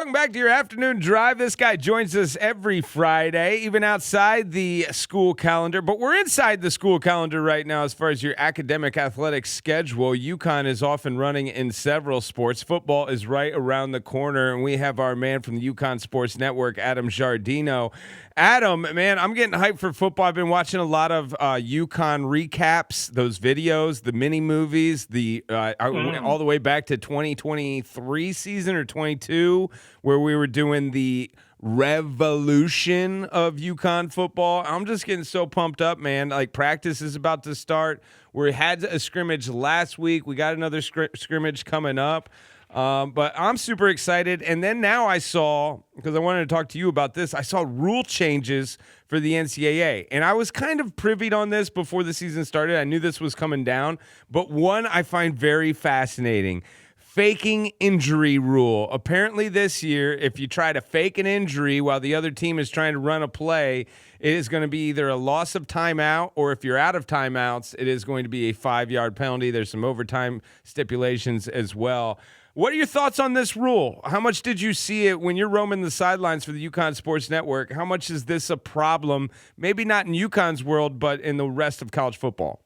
Welcome back to your afternoon drive. This guy joins us every Friday, even outside the school calendar. But we're inside the school calendar right now as far as your academic athletic schedule. UConn is off and running in several sports. Football is right around the corner, and we have our man from the UConn Sports Network, Adam Giardino. Adam, man, I'm getting hyped for football. I've been watching a lot of UConn recaps, those videos, the mini movies, all the way back to 2023 season or 22, where we were doing the revolution of UConn football. I'm just getting so pumped up, man. Like, practice is about to start. We had a scrimmage last week. We got another scrimmage coming up. But I'm super excited. And then now I saw, because I wanted to talk to you about this, I saw rule changes for the NCAA. And I was kind of privied on this before the season started. I knew this was coming down. But one I find very fascinating. Faking injury rule. Apparently this year, if you try to fake an injury while the other team is trying to run a play, it is going to be either a loss of timeout, or if you're out of timeouts, it is going to be a 5-yard penalty. There's some overtime stipulations as well. What are your thoughts on this rule? How much did you see it when you're roaming the sidelines for the UConn Sports Network? How much is this a problem? Maybe not in UConn's world, but in the rest of college football.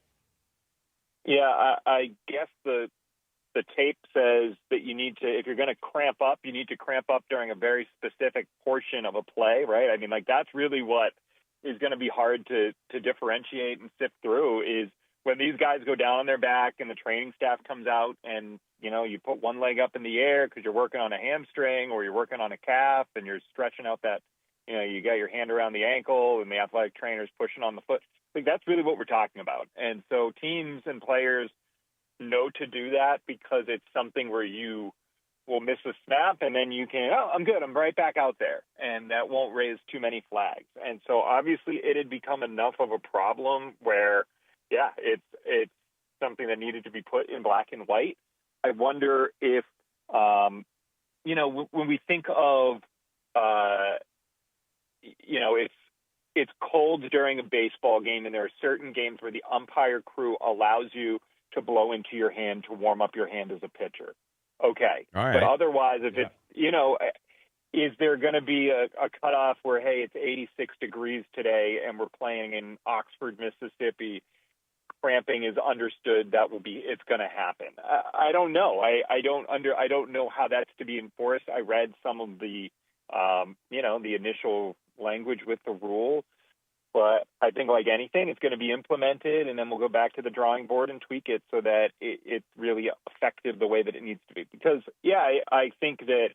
Yeah, I guess the tape says that you need to, if you're going to cramp up, you need to cramp up during a very specific portion of a play, right? I mean, like, that's really what is going to be hard to differentiate and sift through, is when these guys go down on their back and the training staff comes out and, you know, you put one leg up in the air because you're working on a hamstring or you're working on a calf and you're stretching out that, you know, you got your hand around the ankle and the athletic trainer's pushing on the foot. I think that's really what we're talking about. And so teams and players know to do that because it's something where you will miss a snap and then you can, oh, I'm good, I'm right back out there. And that won't raise too many flags. And so obviously it had become enough of a problem where, yeah, it's something that needed to be put in black and white. I wonder if, you know, when we think of, you know, it's cold during a baseball game, and there are certain games where the umpire crew allows you to blow into your hand to warm up your hand as a pitcher. Okay. All right. But otherwise, if it's, you know, is there going to be a cutoff where, hey, it's 86 degrees today and we're playing in Oxford, Mississippi? Cramping is understood. It's going to happen. I don't know. I don't know how that's to be enforced. I read some of the, you know, the initial language with the rule, but I think, like anything, it's going to be implemented, and then we'll go back to the drawing board and tweak it so that it's really effective the way that it needs to be. Because, yeah, I think that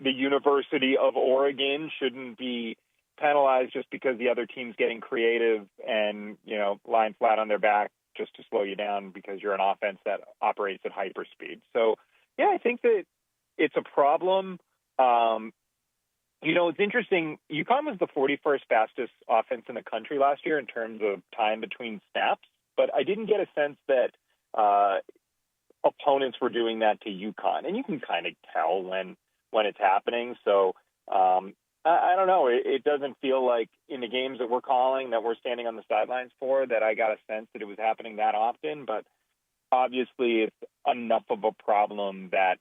the University of Oregon shouldn't be penalized just because the other team's getting creative and, you know, lying flat on their back just to slow you down because you're an offense that operates at hyperspeed. So, yeah, I think that it's a problem. You know, it's interesting. UConn was the 41st fastest offense in the country last year in terms of time between snaps, but I didn't get a sense that opponents were doing that to UConn. And you can kind of tell when it's happening. So, I don't know. It doesn't feel like in the games that we're calling, that we're standing on the sidelines for, that I got a sense that it was happening that often. But obviously it's enough of a problem that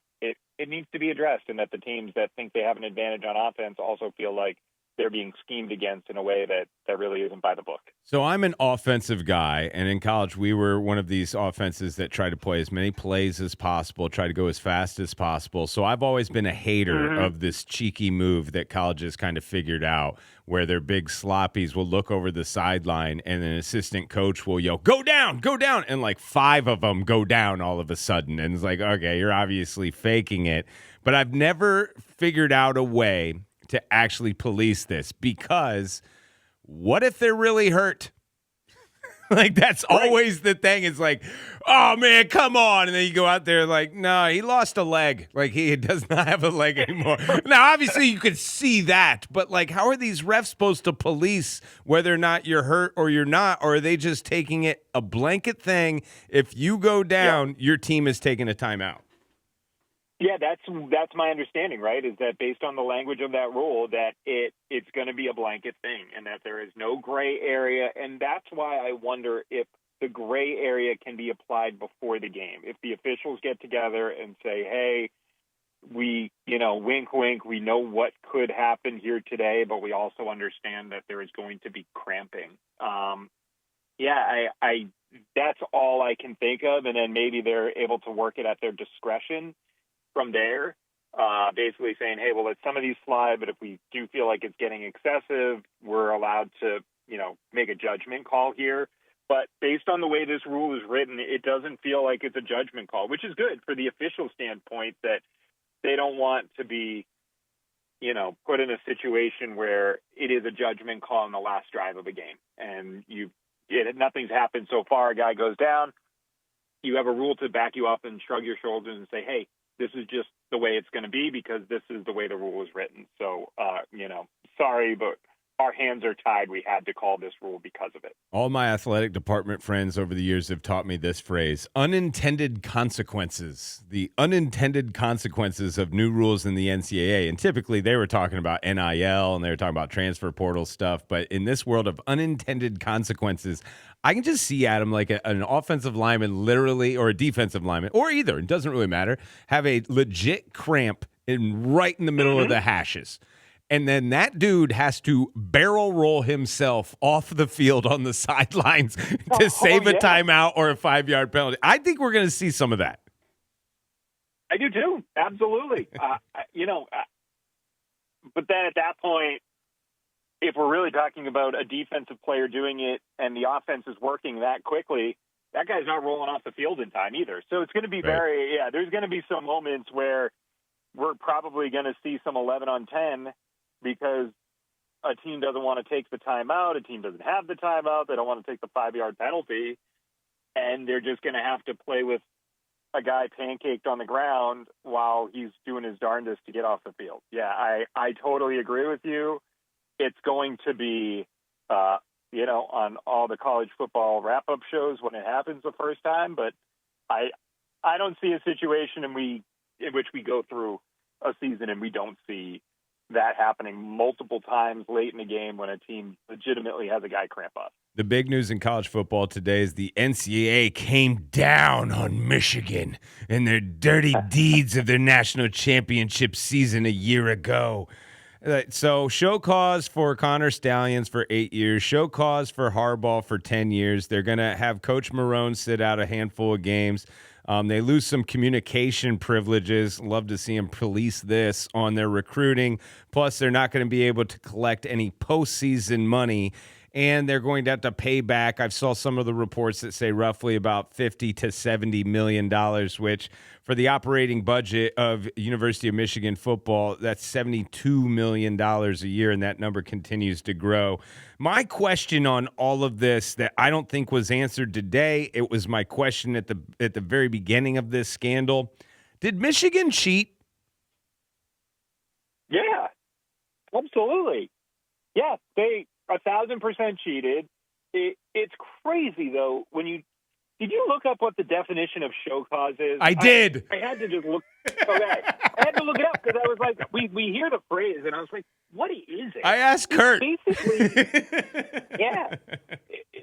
it needs to be addressed, and that the teams that think they have an advantage on offense also feel like they're being schemed against in a way that really isn't by the book. So I'm an offensive guy, and in college we were one of these offenses that tried to play as many plays as possible, try to go as fast as possible. So I've always been a hater of this cheeky move that colleges kind of figured out, where their big sloppies will look over the sideline and an assistant coach will yell, go down, and like 5 of them go down all of a sudden. And it's like, okay, you're obviously faking it. But I've never figured out a way to actually police this, because what if they're really hurt? Like, that's always the thing. It's like, oh man, come on. And then you go out there like, no, he lost a leg. Like, he does not have a leg anymore. Now, obviously you could see that, but like, how are these refs supposed to police whether or not you're hurt or you're not? Or are they just taking it a blanket thing? If you go down, your team is taking a timeout. Yeah, that's my understanding, right, is that based on the language of that rule, that it's going to be a blanket thing and that there is no gray area. And that's why I wonder if the gray area can be applied before the game. If the officials get together and say, hey, wink, wink, we know what could happen here today, but we also understand that there is going to be cramping. I that's all I can think of. And then maybe they're able to work it at their discretion from there, basically saying, hey, well, let some of these slide, but if we do feel like it's getting excessive, we're allowed to, make a judgment call here. But based on the way this rule is written, it doesn't feel like it's a judgment call, which is good for the official standpoint, that they don't want to be, put in a situation where it is a judgment call in the last drive of a game. And nothing's happened so far. A guy goes down. You have a rule to back you up and shrug your shoulders and say, hey, this is just the way it's going to be because this is the way the rule is written. So, sorry, but our hands are tied. We had to call this rule because of it. All my athletic department friends over the years have taught me this phrase: unintended consequences. The unintended consequences of new rules in the NCAA. And typically they were talking about NIL and they were talking about transfer portal stuff. But in this world of unintended consequences, I can just see, Adam, like an offensive lineman literally, or a defensive lineman, or either, it doesn't really matter, have a legit cramp right in the middle of the hashes. And then that dude has to barrel roll himself off the field on the sidelines to save a timeout or a 5-yard penalty. I think we're going to see some of that. I do too. Absolutely. But then at that point, if we're really talking about a defensive player doing it and the offense is working that quickly, that guy's not rolling off the field in time either. So it's going to be there's going to be some moments where we're probably going to see some 11 on 10 because a team doesn't want to take the timeout. A team doesn't have the timeout. They don't want to take the 5-yard penalty. And they're just going to have to play with a guy pancaked on the ground while he's doing his darndest to get off the field. Yeah, I totally agree with you. It's going to be, on all the college football wrap-up shows when it happens the first time. But I don't see a situation in which we go through a season and we don't see that happening multiple times late in the game when a team legitimately has a guy cramp up. The big news in college football today is the NCAA came down on Michigan and their dirty deeds of their national championship season a year ago. So show cause for Connor Stallions for 8 years, show cause for Harbaugh for 10 years. They're going to have Coach Marone sit out a handful of games. They lose some communication privileges. Love to see them police this on their recruiting. Plus, they're not going to be able to collect any postseason money, and they're going to have to pay back. I've saw some of the reports that say roughly about $50 to $70 million, which for the operating budget of University of Michigan football, that's $72 million a year, and that number continues to grow. My question on all of this that I don't think was answered today, it was my question at the very beginning of this scandal. Did Michigan cheat? Yeah, absolutely. Yeah, they 1,000% cheated. It's crazy, though, did you look up what the definition of show cause is? I did. I had to just look. Okay. I had to look it up because I was like, we hear the phrase, and I was like, what is it? I asked Kurt. Basically, yeah.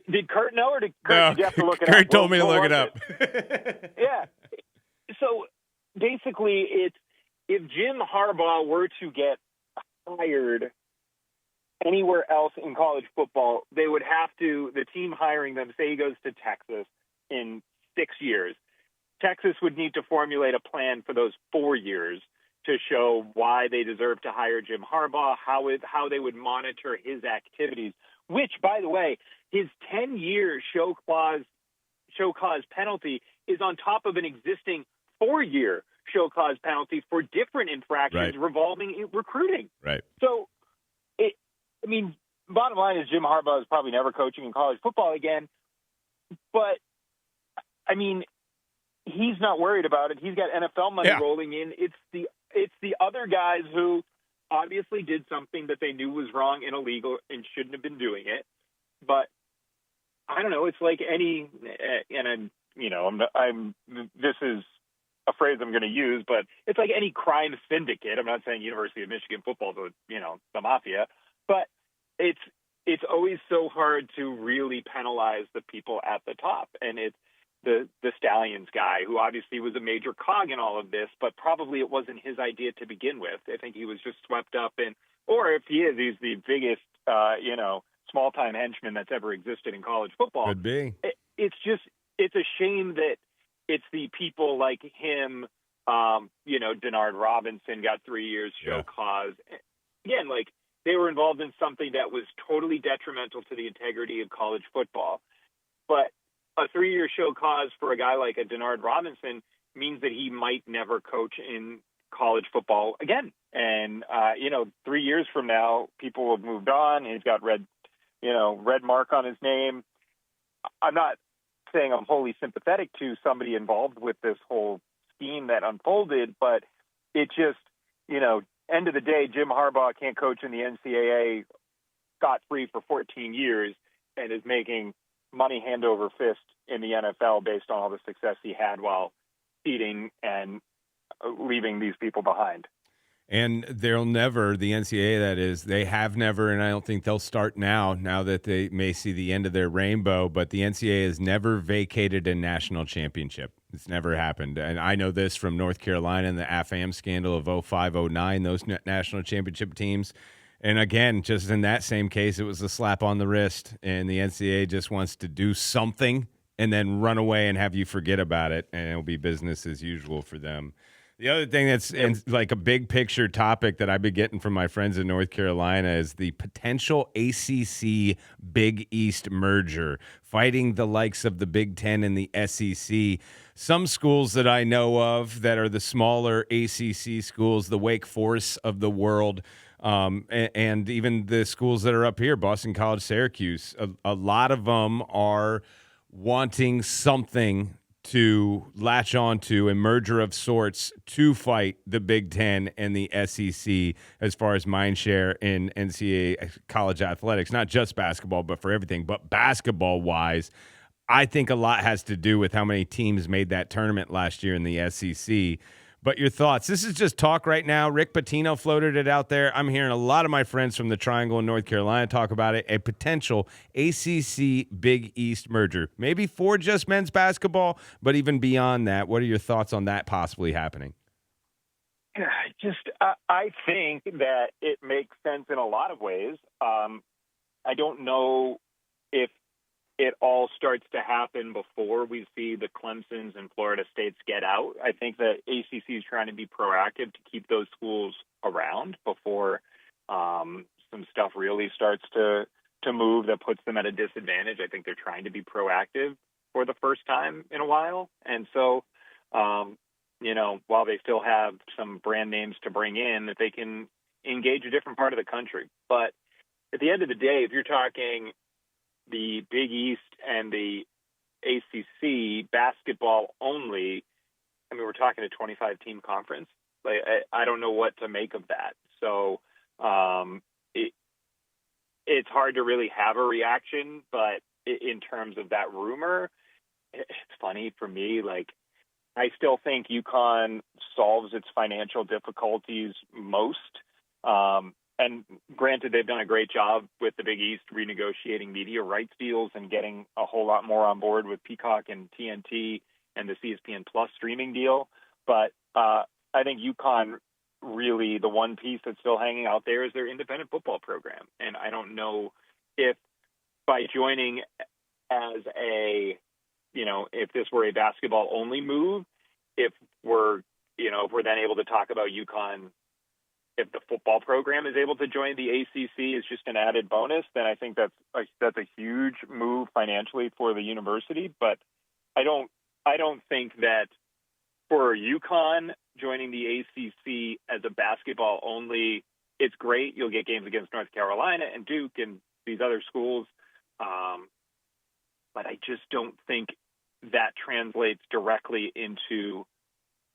Did Kurt know, or did Kurt you have to look it up? Kurt told me to look it up. Yeah. So basically, it's if Jim Harbaugh were to get hired anywhere else in college football, they would have to, the team hiring them, say he goes to Texas in 6 years, Texas would need to formulate a plan for those 4 years to show why they deserve to hire Jim Harbaugh, how they would monitor his activities, which, by the way, his 10-year show cause penalty is on top of an existing 4-year show cause penalty for different infractions revolving in recruiting. Right. So, bottom line is Jim Harbaugh is probably never coaching in college football again, but he's not worried about it. He's got NFL money rolling in. It's the other guys who obviously did something that they knew was wrong and illegal and shouldn't have been doing it. But I don't know. It's like any, this is a phrase I'm going to use, but it's like any crime syndicate. I'm not saying University of Michigan football is, the mafia, but it's always so hard to really penalize the people at the top. And the Stallions guy, who obviously was a major cog in all of this, but probably it wasn't his idea to begin with. I think he was just swept up in, or if he is, he's the biggest, small-time henchman that's ever existed in college football. Could be. It's a shame that it's the people like him, Denard Robinson got 3 years show cause. Again, like, they were involved in something that was totally detrimental to the integrity of college football. But a 3-year show cause for a guy like a Denard Robinson means that he might never coach in college football again. And, 3 years from now, people will have moved on. He's got red mark on his name. I'm not saying I'm wholly sympathetic to somebody involved with this whole scheme that unfolded, but it just, end of the day, Jim Harbaugh can't coach in the NCAA scot-free for 14 years and is making money hand over fist in the NFL based on all the success he had while feeding and leaving these people behind. And they'll never, the NCAA that is, they have never, and I don't think they'll start now that they may see the end of their rainbow, but the NCAA has never vacated a national championship. It's never happened. And I know this from North Carolina and the AFAM scandal of 05-09, those national championship teams. And again, just in that same case, it was a slap on the wrist, and the NCAA just wants to do something and then run away and have you forget about it, and it'll be business as usual for them. The other thing that's like a big picture topic that I've been getting from my friends in North Carolina is the potential ACC Big East merger, fighting the likes of the Big Ten and the SEC. Some schools that I know of that are the smaller ACC schools, the Wake Forest of the world, and even the schools that are up here, Boston College, Syracuse, a lot of them are wanting something to latch on to, a merger of sorts to fight the Big Ten and the SEC as far as mind share in NCAA college athletics, not just basketball, but for everything. But basketball-wise, I think a lot has to do with how many teams made that tournament last year in the SEC. But your thoughts? This is just talk right now. Rick Pitino floated it out there. I'm hearing a lot of my friends from the Triangle in North Carolina talk about it, a potential ACC Big East merger. Maybe for just men's basketball, but even beyond that, what are your thoughts on that possibly happening? I think that it makes sense in a lot of ways. I don't know if it all starts to happen before we see the Clemsons and Florida States get out. I think that ACC is trying to be proactive to keep those schools around before some stuff really starts to move that puts them at a disadvantage. I think they're trying to be proactive for the first time in a while. And so, while they still have some brand names to bring in, that they can engage a different part of the country. But at the end of the day, if you're talking the Big East and the ACC basketball only, I mean, we're talking a 25-team conference. Like, I don't know what to make of that. So it's hard to really have a reaction, but in terms of that rumor, it's funny for me. Like, I still think UConn solves its financial difficulties most. And granted, they've done a great job with the Big East renegotiating media rights deals and getting a whole lot more on board with Peacock and TNT and the CSPN Plus streaming deal. But I think UConn, really, the one piece that's still hanging out there is their independent football program. And I don't know if by joining as if this were a basketball only move, if we're then able to talk about UConn, if the football program is able to join the ACC is just an added bonus, then I think that's a huge move financially for the university. But I don't think that for UConn joining the ACC as a basketball only, it's great. You'll get games against North Carolina and Duke and these other schools. But I just don't think that translates directly into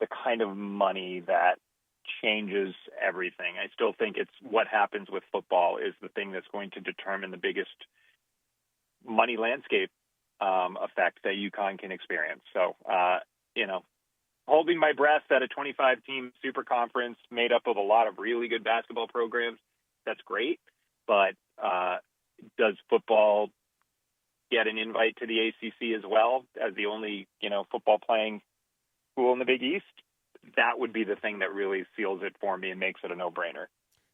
the kind of money that changes everything. I still think it's what happens with football is the thing that's going to determine the biggest money landscape effect that UConn can experience. So, holding my breath at a 25-team super conference made up of a lot of really good basketball programs, that's great. But does football get an invite to the ACC as well as the only, football playing school in the Big East, that would be the thing that really seals it for me and makes it a no-brainer.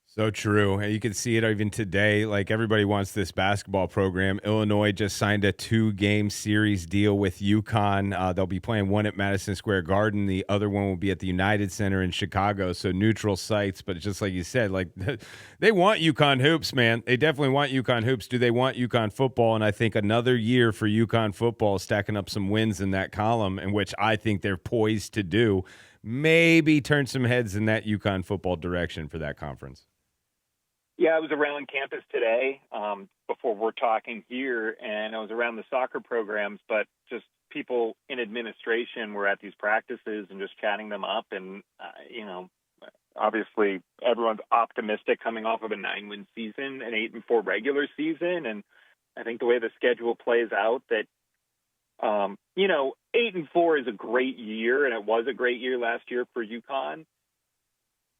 So true. And you can see it even today. Like, everybody wants this basketball program. Illinois just signed a 2-game series deal with UConn. They'll be playing one at Madison Square Garden. The other one will be at the United Center in Chicago. So neutral sites. But just like you said, like, they want UConn hoops, man. They definitely want UConn hoops. Do they want UConn football? And I think another year for UConn football, stacking up some wins in that column, in which I think they're poised to do, maybe turn some heads in that UConn football direction for that conference. Yeah, I was around campus today before we're talking here, and I was around the soccer programs, but just people in administration were at these practices and just chatting them up. And, obviously everyone's optimistic coming off of a 9-win season, an 8-4 regular season. And I think the way the schedule plays out that, 8-4 is a great year, and it was a great year last year for UConn.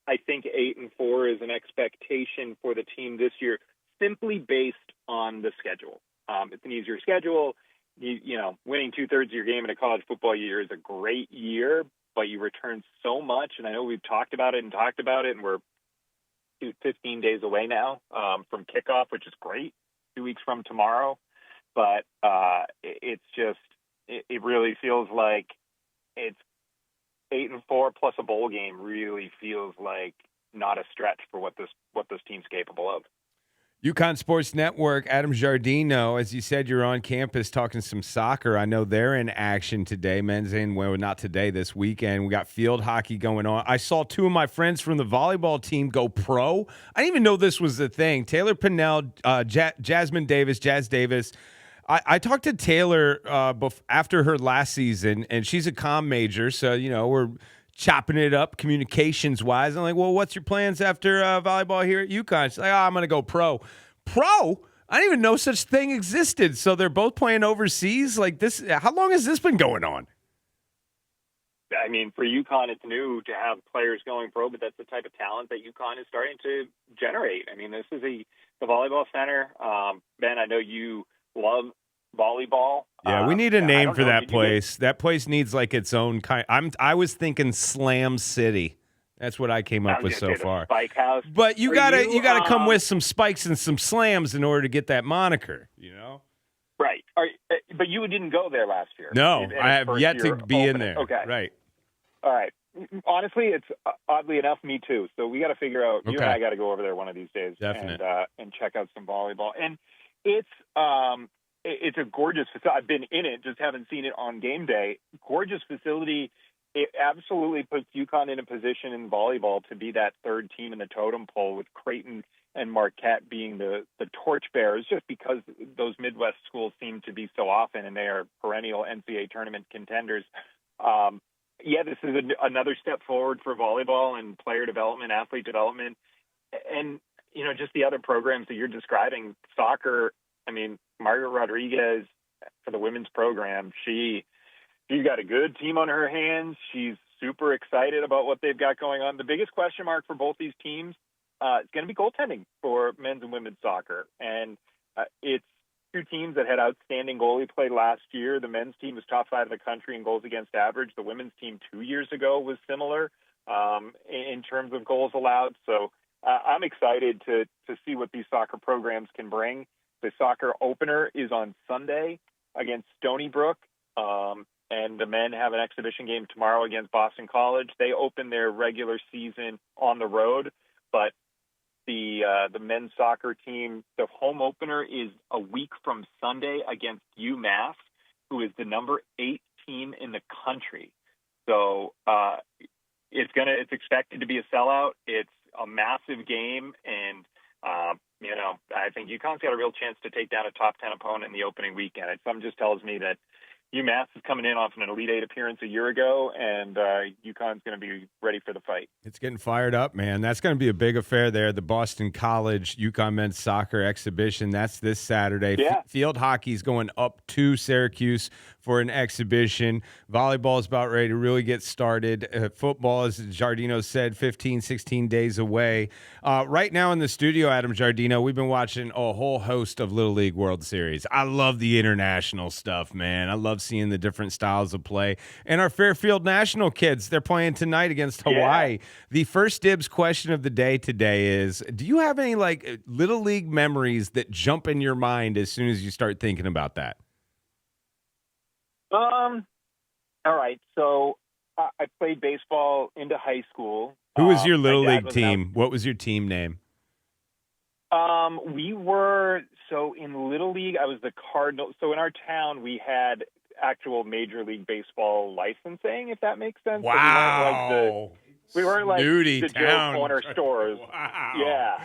I think 8-4 is an expectation for the team this year, simply based on the schedule. It's an easier schedule. Winning 2/3 of your game in a college football year is a great year, but you return so much. And I know we've talked about it, and we're 15 days away now from kickoff, which is great. 2 weeks from tomorrow, but it really feels like it's 8-4 plus a bowl game really feels like not a stretch for what this team's capable of. UConn Sports Network, Adam Giardino, as you said, you're on campus talking some soccer. I know they're in action today, men's and, well, not today, this weekend. We got field hockey going on. I saw 2 of my friends from the volleyball team go pro. I didn't even know this was a thing. Taylor Pinnell, Jazz Davis. I talked to Taylor after her last season, and she's a comm major, so, we're chopping it up communications-wise. I'm like, well, what's your plans after volleyball here at UConn? She's like, I'm going to go pro. Pro? I didn't even know such thing existed. So they're both playing overseas? Like this? How long has this been going on? I mean, for UConn, it's new to have players going pro, but that's the type of talent that UConn is starting to generate. I mean, this is the volleyball center. Ben, I know you love volleyball. Yeah, we need a name for that place. That place needs like its own kind. I was thinking Slam City. That's what I came up with so far. Spike House. But you gotta come with some spikes and some slams in order to get that moniker. Right. But you didn't go there last year. No, I have yet to be in there. Okay. Right. All right. Honestly, it's oddly enough me too. So we got to figure out. You and I got to go over there one of these days. Definitely. And check out some volleyball. And it's a gorgeous facility. I've been in it, just haven't seen it on game day. Gorgeous facility. It absolutely puts UConn in a position in volleyball to be that third team in the totem pole, with Creighton and Marquette being the torchbearers, just because those Midwest schools seem to be so often, and they are perennial NCAA tournament contenders. This is another step forward for volleyball and player development, athlete development, and just the other programs that you're describing. Soccer. I mean, Margaret Rodriguez for the women's program, she's got a good team on her hands. She's super excited about what they've got going on. The biggest question mark for both these teams is going to be goaltending for men's and women's soccer. And it's 2 teams that had outstanding goalie play last year. The men's team was top 5 of the country in goals against average. The women's team 2 years ago was similar in terms of goals allowed. So I'm excited to see what these soccer programs can bring. The soccer opener is on Sunday against Stony Brook. And the men have an exhibition game tomorrow against Boston College. They open their regular season on the road, but the men's soccer team, the home opener is a week from Sunday against UMass, who is the number 8 team in the country. So it's expected to be a sellout. It's a massive game, and I think UConn's got a real chance to take down a top 10 opponent in the opening weekend. Something just tells me that UMass is coming in off an Elite Eight appearance a year ago, and UConn's going to be ready for the fight. It's getting fired up, man. That's going to be a big affair there. The Boston College UConn men's soccer exhibition. That's this Saturday. Yeah. Field hockey's going up to Syracuse for an exhibition. Volleyball is about ready to really get started. Football, as Giardino said, 15, 16 days away. Right now in the studio, Adam Giardino, we've been watching a whole host of Little League World Series. I love the international stuff, man. I love seeing the different styles of play. And our Fairfield National kids, they're playing tonight against Hawaii. Yeah. The first dibs question of the day today is, do you have any like Little League memories that jump in your mind as soon as you start thinking about that? All right. So I played baseball into high school. Who was your Little my dad League was team? What was your team name? We were, so in Little League, I was the Cardinal. So in our town, we had actual Major League Baseball licensing, if that makes sense. Wow. So we weren't like Snooty the town. Joe Corner stores. Wow.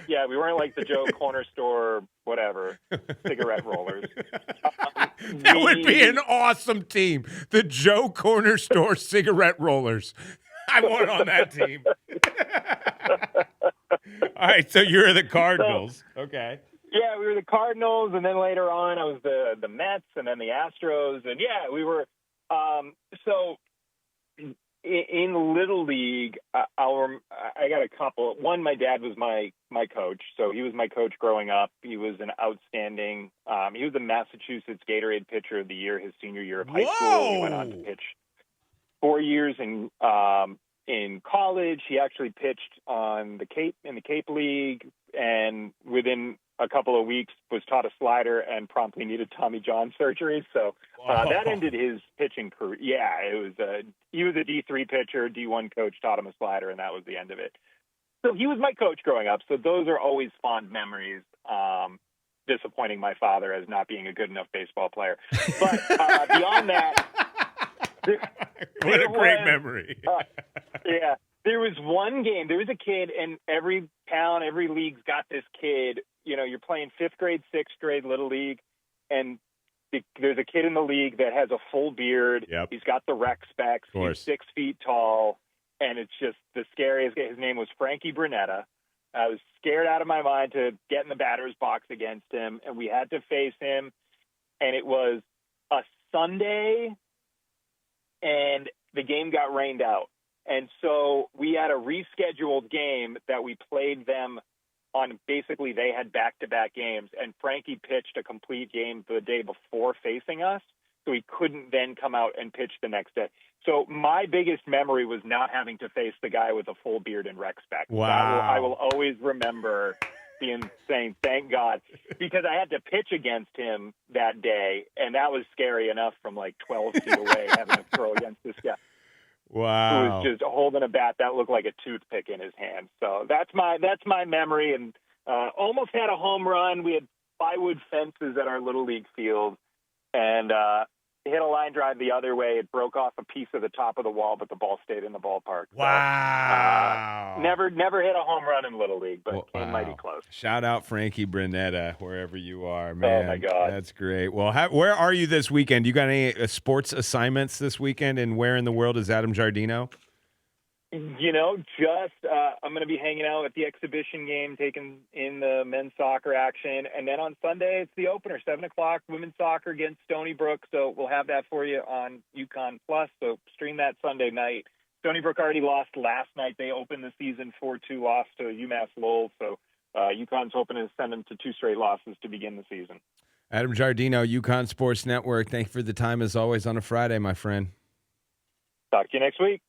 Yeah. We weren't like the Joe Corner store, whatever, cigarette rollers. That would be an awesome team. The Joe Corner Store Cigarette Rollers. I want on that team. All right, so you're the Cardinals. Okay. Yeah, we were the Cardinals, and then later on I was the Mets, and then the Astros, and yeah, we were. So in Little League, I got a couple. One, my dad was my coach, so he was my coach growing up. He was an outstanding. He was the Massachusetts Gatorade Pitcher of the Year his senior year of high school. He went on to pitch 4 years in college. He actually pitched on the Cape League, and within a couple of weeks was taught a slider and promptly needed Tommy John surgery. So that ended his pitching career. Yeah, he was a D3 pitcher, D1 coach, taught him a slider, and that was the end of it. So he was my coach growing up. So those are always fond memories. Disappointing my father as not being a good enough baseball player. But beyond that, what a great memory. Yeah. There was one game. There was a kid, and every town, every league's got this kid. You know, you're playing 5th grade, 6th grade Little League, and there's a kid in the league that has a full beard. Yep. He's got the rec specs. He's 6 feet tall, and it's just the scariest. His name was Frankie Brunetta. I was scared out of my mind to get in the batter's box against him, and we had to face him, and it was a Sunday, and the game got rained out. And so we had a rescheduled game that we played them on. Basically, they had back-to-back games, and Frankie pitched a complete game the day before facing us, so he couldn't then come out and pitch the next day. So my biggest memory was not having to face the guy with a full beard and rec spec. Wow. I will always remember being saying, thank God, because I had to pitch against him that day, and that was scary enough from like 12 feet away having to throw against this guy. Wow. Who was just holding a bat that looked like a toothpick in his hand. So that's my memory, and almost had a home run. We had plywood fences at our Little League field, and hit a line drive the other way. It broke off a piece of the top of the wall, but the ball stayed in the ballpark. Wow. So, never hit a home run in Little League, but came mighty close. Shout out Frankie Brunetta, wherever you are, man. Oh, my God. That's great. Well, where are you this weekend? You got any sports assignments this weekend, and where in the world is Adam Giardino? You know, I'm going to be hanging out at the exhibition game, taking in the men's soccer action. And then on Sunday, it's the opener, 7 o'clock, women's soccer against Stony Brook. So we'll have that for you on UConn Plus. So stream that Sunday night. Stony Brook already lost last night. They opened the season 4-2 loss to UMass Lowell. So UConn's hoping to send them to 2 straight losses to begin the season. Adam Giardino, UConn Sports Network. Thank you for the time, as always, on a Friday, my friend. Talk to you next week.